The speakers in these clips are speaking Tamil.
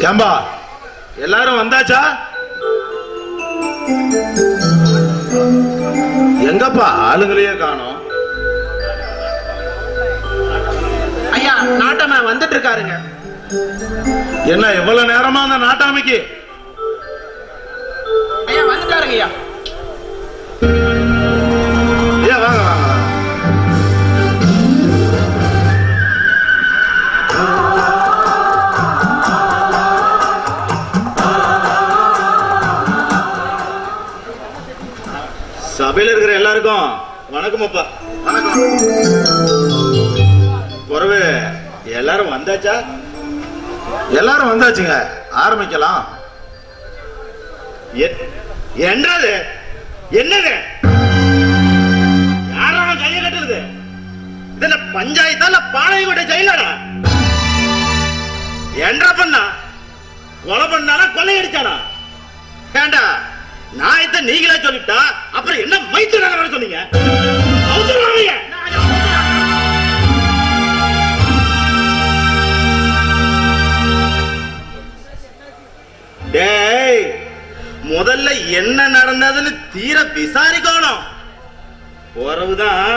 ஏம்பா எல்லாரும் வந்தாச்சா? எங்கப்பா ஆளுங்களையே காணோம்? ஐயா நாட்டாம வந்துட்டு இருக்காருங்க. என்ன எவ்வளவு நேரமா அந்த நாட்டாமைக்கு? ஐயா வந்துட்டாருங்க. ஐயா ஏன் வாங்க வாங்க. சபையில் இருக்கிற எல்லாருக்கும் வணக்கம் அப்பா. வணக்கம். குறவு எல்லாரும் வந்தாச்சா? எல்லாரும் வந்தாச்சுங்க, ஆரம்பிக்கலாம். என்னது என்னது யாரான கையை கட்டுறது? இதுல பஞ்சாயத்தா இல்ல பாளையங்கோட்டை ஜெயிலடா? என்ன பண்ணா? கொலை பண்ணானா கொலை அடிச்சானா? ஏண்டா நாயத்தை நீங்களே சொல்லிட்டா அப்புறம் என்ன மைத்துறாங்க சொன்னீங்க? டேய் முதல்ல என்ன நடந்ததுன்னு தீர விசாரிக்கணும். உறவுதான்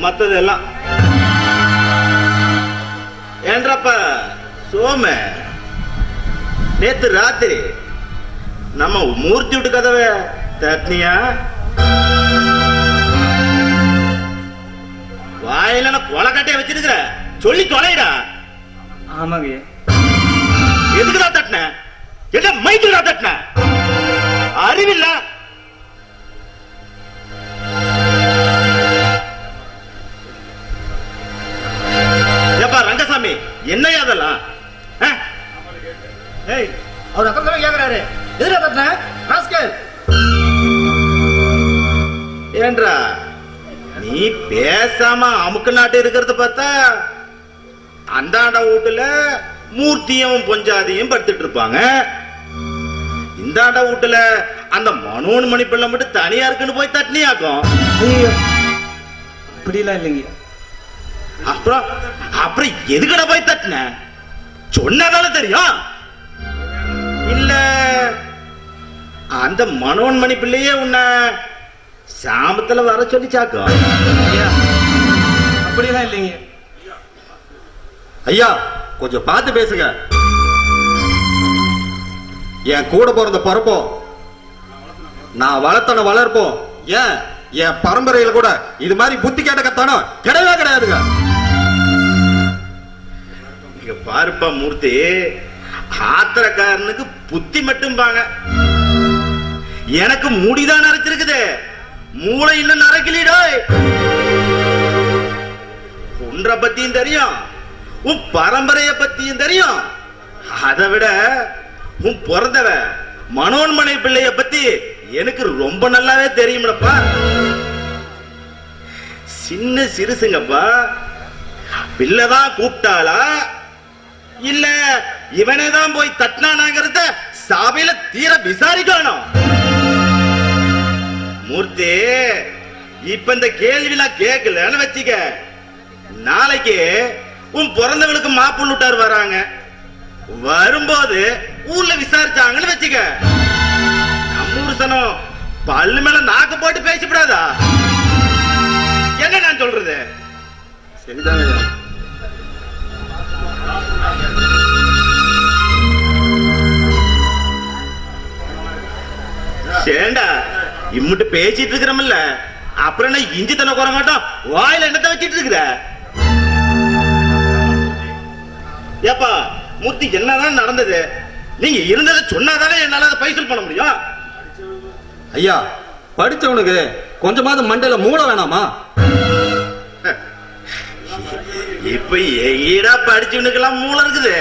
மத்ததெல்லாம். ஏன்றப்ப சோம நேத்து ராத்திரி நம்ம மூர்த்தி விட்டு கதவை தட்டினியா? வாயில கொலக்கட்டைய வச்சிருக்கிற சொல்லி தொலைடா. ஆமாங்க. எதுக்குடா தட்டின? என்ன மைக்குடா தட்டின? அறிவில்ல? ஏப்பா ரங்கசாமி என்னையா அதெல்லாம்? ஏய் அவர் அக்கறை கேக்குறாரு. எதுல தட்டின ராஸ்கல்? ஏன்றா நீ பேசாம அமுக்கு நாட்டு இருக்கிறத பார்த்தா அந்தாண்ட வீட்டுல மூர்த்தியும் பொஞ்சாதியும் படுத்துட்டு இருப்பாங்க. இந்தாண்ட வீட்டுல அந்த மனோன் மணி பிள்ளை மட்டும் தனியா இருக்குன்னு போய் தட்டினியாக்கும். அப்படிலாம் இல்லைங்க. அப்புறம் அப்புறம் எதுக்கட போய் தட்டின? சொன்னதால தெரியும். இல்ல அந்த மனோன் மணி பிள்ளையே உன்னை சாமத்துல வர சொல்லி சாக்கும். அப்படிலாம் இல்லைங்க. ஐயா கொஞ்சம் பார்த்து பேசுங்க. என் கூட பிறந்த பிறப்போம், நான் வளர்த்தன வளர்ப்போம். ஏன் என் பரம்பரையில கூட இது மாதிரி புத்தி கேட்ட கத்தானம் கிடையவே கிடையாதுங்க. நீங்க பாருப்பா மூர்த்தி, ஆத்திரக்காரனுக்கு புத்தி மட்டும் பாங்க. எனக்கு முடிதான் நரைச்சிருக்குது, மூளை இன்னும் நரைக்கலீடா. ஒன்ற பத்தியும் தெரியும், உன் பரம்பரைய பத்தியும் தெரியும். அதை விட உன் பிறந்தவ மனோன்மனை பிள்ளைய பத்தி எனக்கு ரொம்ப நல்லாவே தெரியும்லப்பா. சின்ன சிறுசுங்கப்பா. பிள்ளைதான் கூப்பிட்டாளா இல்ல இவனே தான் போய் தட்டினானாங்கிறத சபையில தீர விசாரிக்கணும். மூர்த்தி இப்ப இந்த கேள்வி நான் கேட்கலன்னு வச்சுக்க, நாளைக்கு உன் பிறந்தவளுக்கு மாப்பிள்ளார் வராங்க. வரும்போது ஊர்ல விசாரிச்சாங்கன்னு வச்சுக்க, நம்ம ஊர் சனம் பல்லு மேல நாக்கு போட்டு பேசப்படாதா? என்ன நான் சொல்றது? சரிதாங்க. சேண்டா இம்முட்டு பேசிட்டு இருக்கிறோம்ல, அப்புறம் என்ன இஞ்சி தண்ணி குற மாட்டோம் வாயில என்னத்த வச்சிட்டு இருக்கிற? ஏப்பா மூர்த்தி என்னதான் நடந்தது? நீங்க இருந்ததை சொன்னாதானே என்னால அதை பைசல் பண்ண முடியும். ஐயா படிச்சவனுக்கு கொஞ்சமாவது மண்டையில மூட வேணாமா? இப்ப எங்கடா படிச்சவனுக்கெல்லாம் மூளை இருக்குது?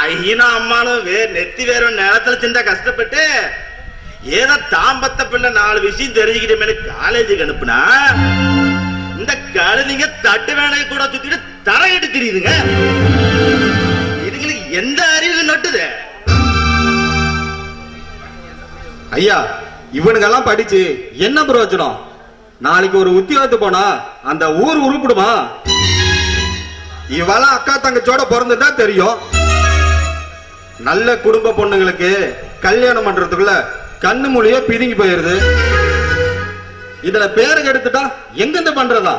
ஐயனும் அம்மானும் நெத்தி வேற நேரத்துல சின்ன கஷ்டப்பட்டு ஏதோ தாம்பத்த பிள்ளை 4 விஷயம் தெரிஞ்சுக்கிட்டே காலேஜுக்கு அனுப்புனா இந்த கழுதிங்க தட்டு வேலையை கூட சுத்திட்டு தரையிட்டு தெரியுதுங்க. இதுங்களுக்கு எந்த அறிவு நட்டுது? ஐயா இவனுங்கெல்லாம் படிச்சு என்ன பிரயோஜனம்? நாளைக்கு ஒரு உத்தியோகத்து போனா அந்த ஊர் உருப்பிடுமா? இவெல்லாம் அக்கா தங்கச்சோட பிறந்துதான் தெரியும். நல்ல குடும்ப பொண்ணுங்களுக்கு கல்யாணம் பண்றதுக்குள்ள கண்ணு மொழியே பிதுங்கி போயிருது. இதுல பேரு கெடுத்துட்டா எங்கிருந்து பண்றதா?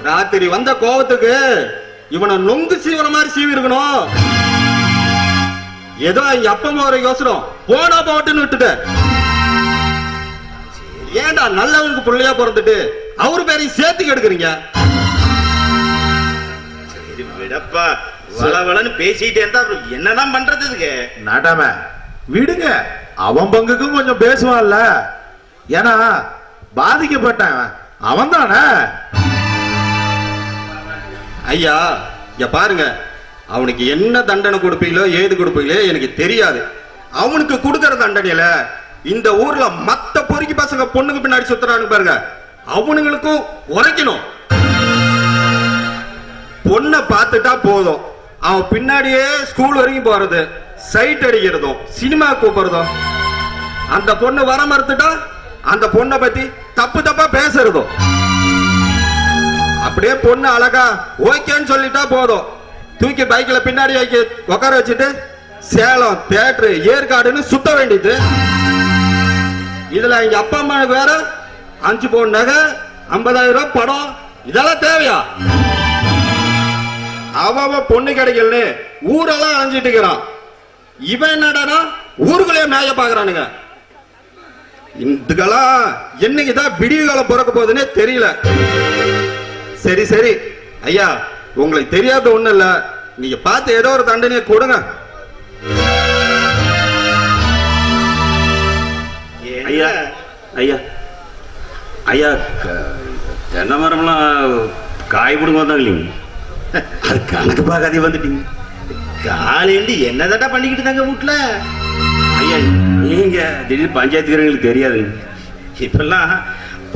ராத்திரி வந்த கோபத்துக்கு இவனை நொங்கு சீவன மாதிரி சீவி இருக்கணும். ஏதோ எங்க அப்பா ஒரு யோசனம் போனா போட்டுன்னு விட்டுட்ட. ஏண்டா நல்லவனுக்கு பிள்ளையா பிறந்துட்டு அவரு பேரையும் சேர்த்து கெடுக்குறீங்க. சரி விடப்பா, வளவளன்னு பேசிட்டே இருந்தா அப்புறம் என்னதான் பண்றதுக்கு? நாட்டாம விடுங்க, அவன் பங்குக்கும் கொஞ்சம் பேசுவான்ல. ஏன்னா பாதிக்கப்பட்டான் அவன் தானே. ஐயா இங்க பாருங்க, அவனுக்கு என்ன தண்டனை கொடுப்பீங்களோ ஏது கொடுப்பீங்களோ எனக்கு தெரியாது. அவனுக்கு கொடுக்கற தண்டனையில இந்த ஊர்ல மத்த பொறுக்கி பசங்க பொண்ணுக்கு பின்னாடி சுத்துறானு பாருங்க, அவனுங்களுக்கும் உரைக்கணும். பொண்ணை பார்த்துட்டா போதும், அவன் பின்னாடியே ஸ்கூல் வரைக்கும் போறது, சைட் அடிக்கிறதும் சினிமா கூப்பிடுறதும், அந்த பொண்ணு வர மறுத்துட்டா அந்த பொண்ணை பத்தி தப்பு தப்பா பேசுறதும், அப்படியே பொண்ணு அழகா ஓகேன்னு சொல்லிட்டா போதும், தூக்கி பைக்ல பின்னாடி உட்கார வச்சுட்டு சேலம் தியேட்டர் ஏற்காடுன்னு சுத்த வேண்டியது. இதுல எங்க அப்பா அம்மாவுக்கு வேற 5 பவுன் நகை 50,000 ரூபாய் படம், இதெல்லாம் தேவையா? அவ பொண்ணு கிடைக்கலன்னு ஊரெல்லாம் அலைஞ்சிட்டு இருக்கிறான். இவன் என்னடானா ஊருக்குள்ளே மேய பாக்குறானுங்க. இதுக்கெல்லாம் என்னைக்குதான் விடிவு காலம் பிறக்க போகுதுன்னே தெரியல. சரி சரி ஐயா, உங்களுக்கு தெரியாத ஒண்ணு இல்ல, நீங்க பார்த்து ஏதோ ஒரு தண்டனையை கொடுங்க. ஐயா ஐயா ஐயா, தென்னை மரம்லாம் காய் பிடுங்க வந்தாங்க இல்லைங்க, அது கணக்கு பார்க்காதே வந்துட்டீங்க. காலையில என்னதாட்டா பண்ணிக்கிட்டு தாங்க வீட்டுல? ஐயா நீங்க திடீர்னு பஞ்சாயத்துக்காரங்களுக்கு தெரியாதுங்க. இப்பெல்லாம்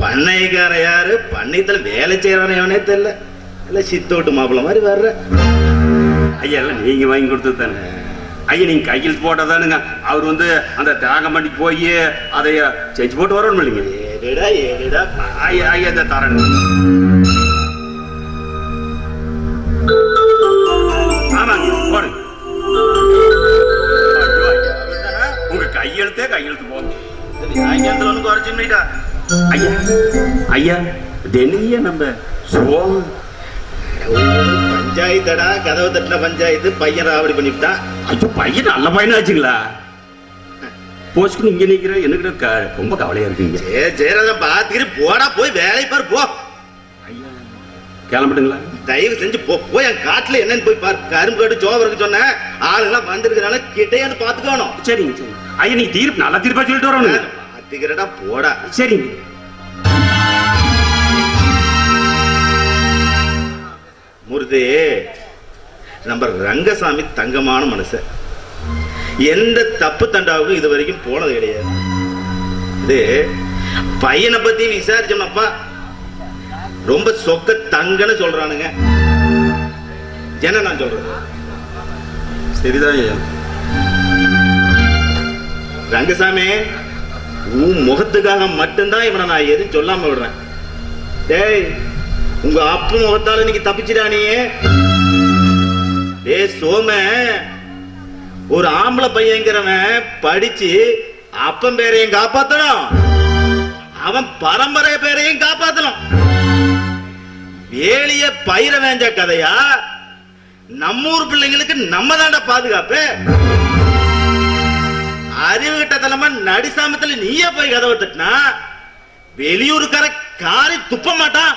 பண்ணைக்கார யாரு, பண்ணையத்துல வேலை செய்யறவனே அவனே தெரியல, இல்ல சித்தோட்டு மாப்பிள்ள மாதிரி வர்ற. ஐயா எல்லாம் நீங்க வாங்கி கொடுத்தது தானே ஐயா, நீங்க கையில் போட்டதானுங்க. அவர் வந்து அந்த தியாகம் பண்ணி போய் அதை செஞ்சு போட்டு வரணும் இல்லைங்க. ஏடுடா ஏடுடா. ஐயா ஐயா இந்த தரேன். ஆமாங்க போடுங்க. உங்க கையெழுத்தே கையெழுத்து போதும். சாயங்காலத்துல வந்து குறைச்சுட்டா. ஐயா ஐயா தினைய நம்ம சோம் பஞ்சாயத்தடா, கதவு தட்டின பஞ்சாயத்து, பையன் ராவடி பண்ணிவிட்டான். ஐயோ பையன் நல்ல பையனா ஆச்சுங்களா? போஸ்க்கு இங்க நிக்கிற எனக்கு ரொம்ப கவலையா இருக்குங்க. சேரத பாத்துக்கிட்டு போடா, போய் வேலை பாரு போ. ஐயா கிளம்பிட்டுங்களா? தயவு செஞ்சு போ, போய் என் காட்டுல என்னன்னு போய் பாரு. கரும்பு கட்டு ஜோவருக்கு சொன்ன ஆளுங்கெல்லாம் வந்திருக்கிறனால கிட்டையாந்து பாத்துக்கணும். சரிங்க சரி ஐயா, நீ தீர்ப்பு நல்ல தீர்ப்பா சொல்லிட்டு வரணும். பாத்துக்கிறடா போடா. சரிங்க. மூர்த்தி, நம்ம ரங்கசாமி தங்கமான மனுஷன், எந்த தப்பு தண்டாவுக்கும் இது வரைக்கும் போனது கிடையாது. இது பையனை பத்தி விசாரிச்சோம்னப்பா ரொம்ப சொக்க தங்கன்னு சொல்றானுங்க. என்ன நான் சொல்றது? சரிதான் ஐயா. ரங்கசாமி, உன் முகத்துக்காக மட்டும்தான் இவனை நான் எதுவும் சொல்லாம விடுறேன். டேய், உங்க அப்பா முகத்தால இன்னைக்கு தப்பிச்சிடானியே. டேய் சோம, ஒரு ஆம்பளை பையங்கிறவன் படிச்சு அப்பன் பேரையும் காப்பாத்தணும், அவன் பரம்பரை பேரையும் காப்பாத்தணும். வேலிய பயிர வேஞ்ச கதையா? நம்ம ஊர் பிள்ளைங்களுக்கு நம்ம தாண்ட பாதுகாப்பு. அறிவு கிட்ட தலைமை நடிசாமத்துல நீயே போய் கதவை தட்டினா வெளியூருக்கார காரி துப்ப மாட்டான்.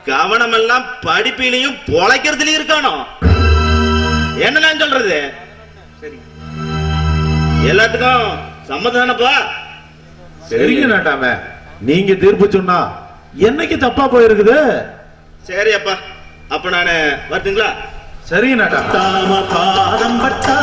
கவனம் எல்லாம் படிப்பிலையும் பொழைக்கிறதுலயும் இருக்கணும். என்ன நான் சொல்றது? எல்லாத்துக்கும் சம்மதம் தானப்பா? சரிங்க நாட்டாம, நீங்க தீர்ப்பு சொன்னா என்னைக்கு தப்பா போயிருக்குது? சரி அப்பா, அப்ப நானு வரட்டுங்களா? சரிங்க நாட்டாம. பாதம் பட்டா